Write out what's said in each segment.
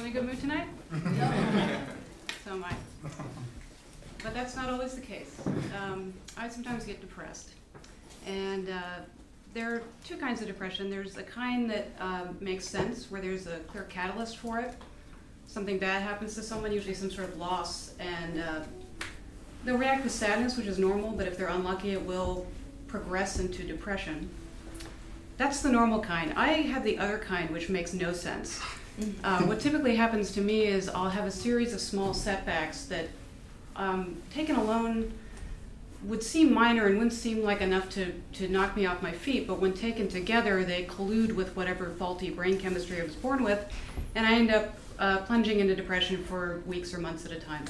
in a good mood tonight? So am I. But that's not always the case. I sometimes get depressed. And there are two kinds of depression. There's a kind that makes sense, where there's a clear catalyst for it. Something bad happens to someone, usually some sort of loss, and they'll react with sadness, which is normal, but if they're unlucky, it will progress into depression. That's the normal kind. I have the other kind, which makes no sense. What typically happens to me is I'll have a series of small setbacks that, taken alone, would seem minor and wouldn't seem like enough to knock me off my feet, but when taken together, they collude with whatever faulty brain chemistry I was born with, and I end up plunging into depression for weeks or months at a time.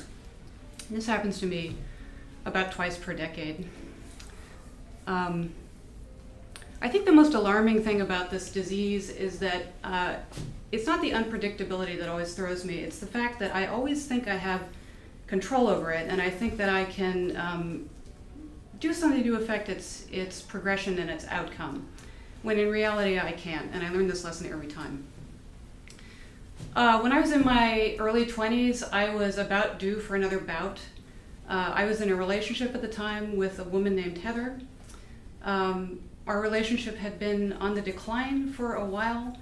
And this happens to me about twice per decade. I think the most alarming thing about this disease is that it's not the unpredictability that always throws me, it's the fact that I always think I have control over it, and I think that I can do something to affect its progression and its outcome, when in reality I can't, and I learned this lesson every time. When I was in my early 20s, I was about due for another bout. I was in a relationship at the time with a woman named Heather. Our relationship had been on the decline for a while,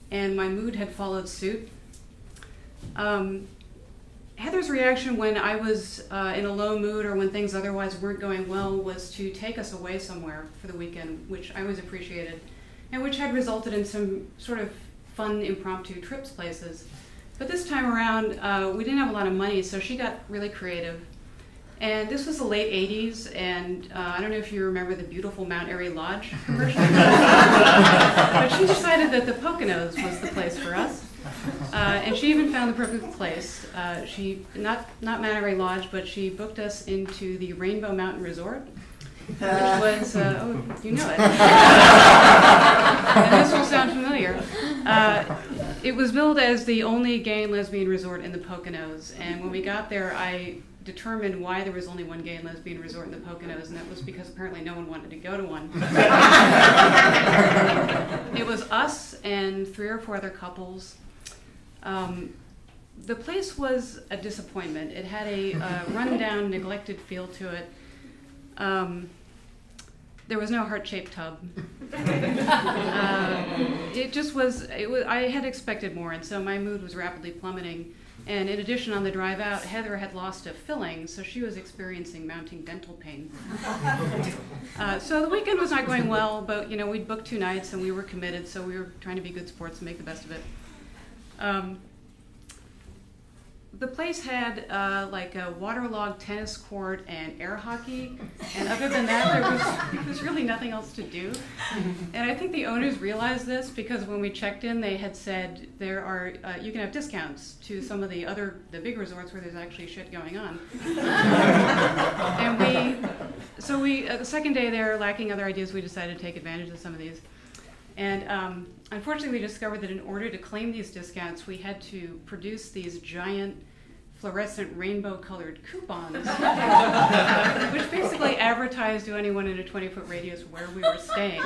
and my mood had followed suit. Heather's reaction when I was in a low mood or when things otherwise weren't going well was to take us away somewhere for the weekend, which I always appreciated, and which had resulted in some sort of fun impromptu trips places. But this time around, we didn't have a lot of money, so she got really creative. And this was the late 80s, and I don't know if you remember the beautiful Mount Airy Lodge commercial. But she decided that the Poconos was the place for us. And she even found the perfect place. Not Mount Airy Lodge, but she booked us into the Rainbow Mountain Resort, which was, oh, you know it. And this will sound familiar. It was billed as the only gay and lesbian resort in the Poconos, and when we got there, I determined why there was only one gay and lesbian resort in the Poconos, and that was because apparently no one wanted to go to one. It was us and 3 or 4 other couples. The place was a disappointment. It had a rundown, neglected feel to it. There was no heart-shaped tub. It just was, I had expected more, and so my mood was rapidly plummeting. And in addition, on the drive out, Heather had lost a filling, so she was experiencing mounting dental pain. So the weekend was not going well, but you know, we'd booked 2 nights and we were committed, so we were trying to be good sports and make the best of it. The place had like a waterlogged tennis court and air hockey, and other than that, there was really nothing else to do. And I think the owners realized this because when we checked in, they had said there are you can have discounts to some of the big resorts where there's actually shit going on. And the second day there, lacking other ideas, we decided to take advantage of some of these. And unfortunately, we discovered that in order to claim these discounts, we had to produce these giant fluorescent rainbow-colored coupons, which basically advertised to anyone in a 20-foot radius where we were staying.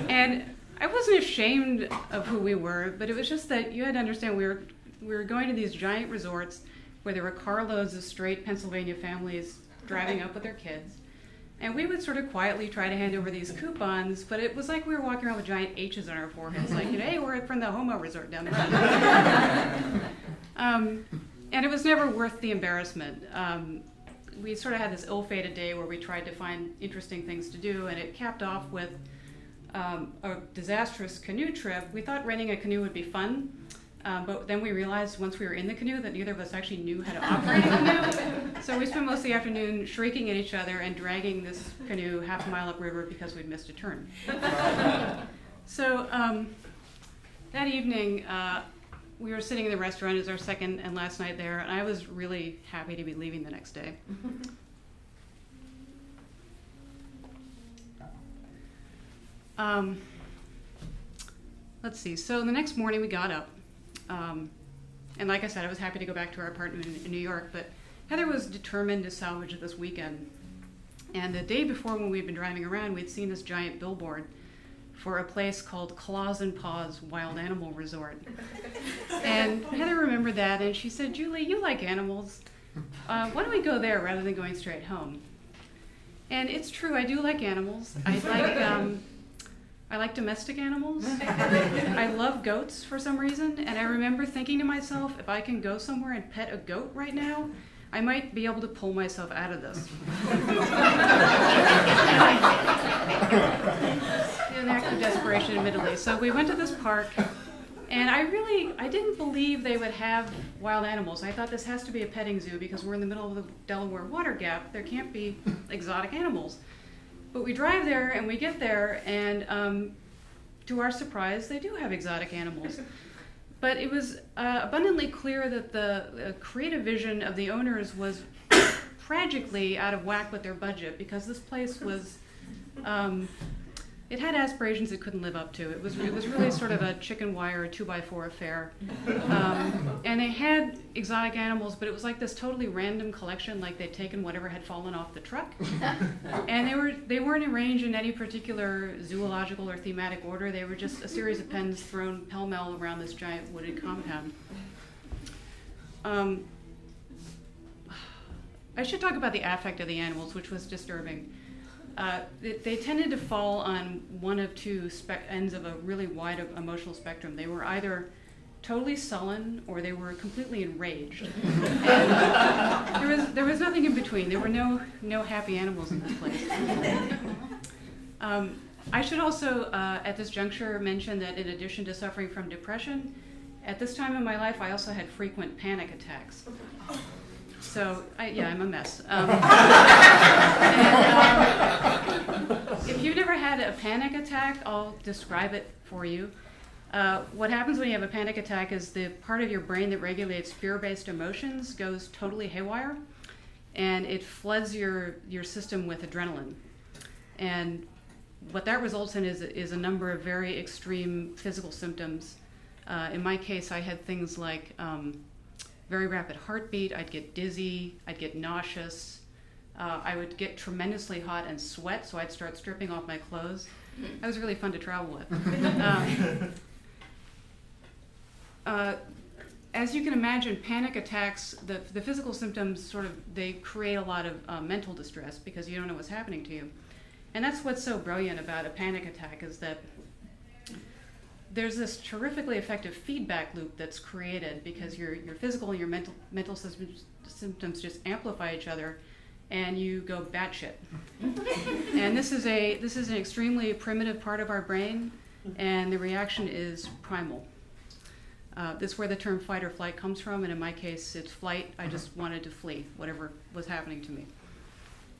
And I wasn't ashamed of who we were, but it was just that you had to understand we were going to these giant resorts where there were carloads of straight Pennsylvania families driving up with their kids. And we would sort of quietly try to hand over these coupons, but it was like we were walking around with giant H's on our foreheads, like, you know, hey, we're from the Homo Resort down the road. And it was never worth the embarrassment. We sort of had this ill-fated day where we tried to find interesting things to do, and it capped off with a disastrous canoe trip. We thought renting a canoe would be fun, but then we realized once we were in the canoe that neither of us actually knew how to operate a canoe. So we spent most of the afternoon shrieking at each other and dragging this canoe half a mile upriver because we'd missed a turn. So that evening, we were sitting in the restaurant. It was our second and last night there, and I was really happy to be leaving the next day. Let's see. So the next morning we got up. And like I said, I was happy to go back to our apartment in New York, but Heather was determined to salvage it this weekend. And the day before, when we'd been driving around, we'd seen this giant billboard for a place called Claws and Paws Wild Animal Resort. And remembered that, and she said, Julie, you like animals. Why don't we go there rather than going straight home? And it's true, I do like animals. I like domestic animals. I love goats for some reason, and I remember thinking to myself, if I can go somewhere and pet a goat right now, I might be able to pull myself out of this. An act of desperation, admittedly. So we went to this park, and I didn't believe they would have wild animals. I thought this has to be a petting zoo because we're in the middle of the Delaware Water Gap. There can't be exotic animals. But we drive there, and we get there, and to our surprise, they do have exotic animals. But it was abundantly clear that the creative vision of the owners was tragically out of whack with their budget, because this place was, it had aspirations it couldn't live up to. It was really sort of a chicken wire 2x4 affair. And they had exotic animals, but it was like this totally random collection, like they'd taken whatever had fallen off the truck. And they weren't arranged in any particular zoological or thematic order. They were just a series of pens thrown pell-mell around this giant wooded compound. I should talk about the affect of the animals, which was disturbing. They tended to fall on one of two ends of a really wide emotional spectrum. They were either totally sullen or they were completely enraged. And there was nothing in between. There were no happy animals in this place. I should also, at this juncture, mention that in addition to suffering from depression, at this time in my life, I also had frequent panic attacks. So, I'm a mess. If you've never had a panic attack, I'll describe it for you. What happens when you have a panic attack is the part of your brain that regulates fear-based emotions goes totally haywire, and it floods your system with adrenaline. And what that results in is a number of very extreme physical symptoms. In my case, I had things like very rapid heartbeat, I'd get dizzy, I'd get nauseous, I would get tremendously hot and sweat, so I'd start stripping off my clothes. That was really fun to travel with. As you can imagine, panic attacks, the physical symptoms they create a lot of mental distress because you don't know what's happening to you. And that's what's so brilliant about a panic attack, is that there's this terrifically effective feedback loop that's created because your physical and your mental symptoms just amplify each other, and you go batshit. And this is an extremely primitive part of our brain, and the reaction is primal. This is where the term fight or flight comes from, and in my case, it's flight. I just wanted to flee whatever was happening to me.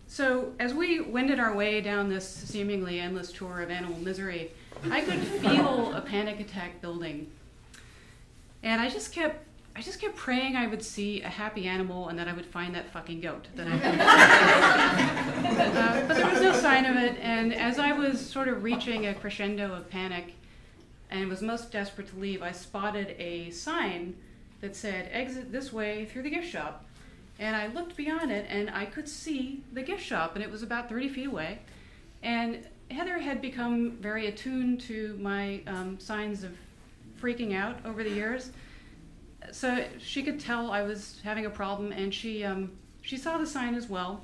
So as we wended our way down this seemingly endless tour of animal misery, I could feel a panic attack building. And I just kept praying I would see a happy animal and that I would find that fucking goat. But there was no sign of it, and as I was sort of reaching a crescendo of panic and was most desperate to leave, I spotted a sign that said, "Exit this way through the gift shop." And I looked beyond it, and I could see the gift shop, and it was about 30 feet away. And Heather had become very attuned to my signs of freaking out over the years. So she could tell I was having a problem, and she saw the sign as well.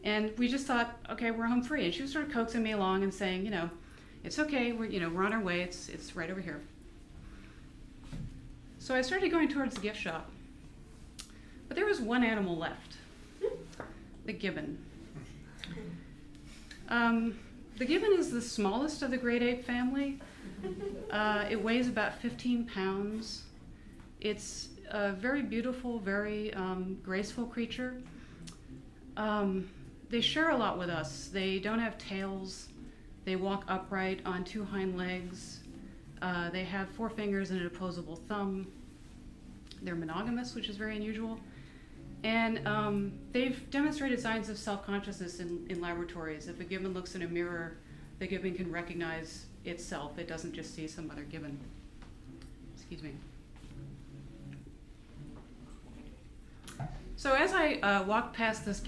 And we just thought, okay, we're home free. And she was sort of coaxing me along and saying, it's okay, we're on our way, it's right over here. So I started going towards the gift shop. But there was one animal left, the gibbon. The gibbon is the smallest of the great ape family. It weighs about 15 pounds. It's a very beautiful, very graceful creature. They share a lot with us. They don't have tails. They walk upright on two hind legs. They have 4 fingers and an opposable thumb. They're monogamous, which is very unusual. And they've demonstrated signs of self-consciousness in laboratories. If a gibbon looks in a mirror, the gibbon can recognize itself. It doesn't just see some other gibbon. Excuse me. So as I tried to walk past this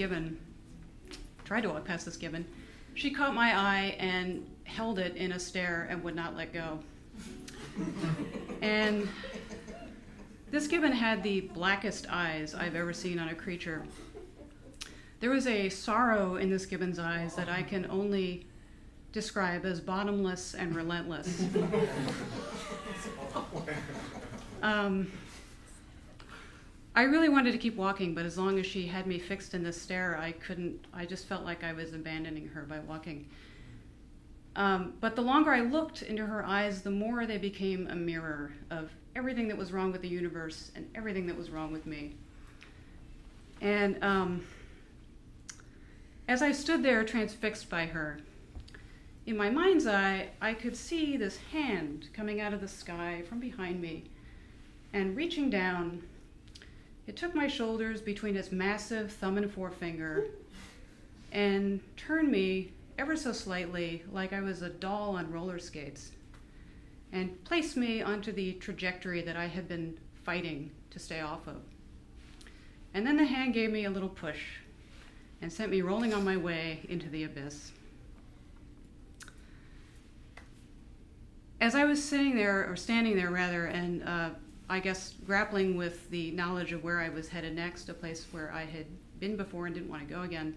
gibbon, she caught my eye and held it in a stare and would not let go. And This gibbon had the blackest eyes I've ever seen on a creature. There was a sorrow in this gibbon's eyes that I can only describe as bottomless and relentless. I really wanted to keep walking, but as long as she had me fixed in this stare, I just felt like I was abandoning her by walking. But the longer I looked into her eyes, the more they became a mirror of everything that was wrong with the universe and everything that was wrong with me. And as I stood there transfixed by her, in my mind's eye, I could see this hand coming out of the sky from behind me and reaching down. It took my shoulders between its massive thumb and forefinger and turned me ever so slightly like I was a doll on roller skates and placed me onto the trajectory that I had been fighting to stay off of. And then the hand gave me a little push and sent me rolling on my way into the abyss. As I was standing there, and I guess grappling with the knowledge of where I was headed next, a place where I had been before and didn't want to go again,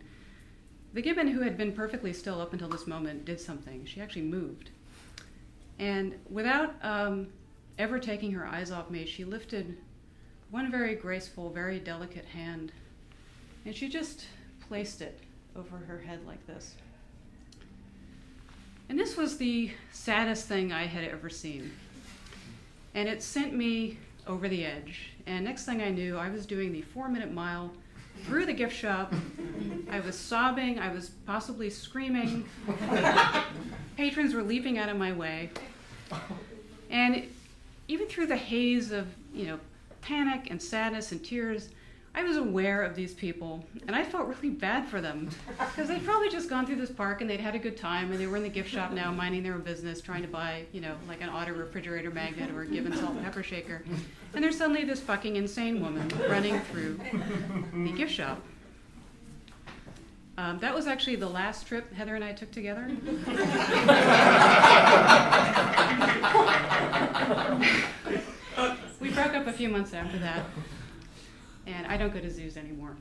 the gibbon, who had been perfectly still up until this moment, did something. She actually moved. And without ever taking her eyes off me, she lifted one very graceful, very delicate hand, and she just placed it over her head like this. And this was the saddest thing I had ever seen. And it sent me over the edge. And next thing I knew, I was doing the 4-minute mile through the gift shop. I was sobbing, I was possibly screaming. Patrons were leaping out of my way. And even through the haze of, panic and sadness and tears, I was aware of these people, and I felt really bad for them, because they'd probably just gone through this park and they'd had a good time, and they were in the gift shop now minding their own business, trying to buy, like an auto refrigerator magnet or a Gibbon salt and pepper shaker. And there's suddenly this fucking insane woman running through the gift shop. That was actually the last trip Heather and I took together. We broke up a few months after that. And I don't go to zoos anymore.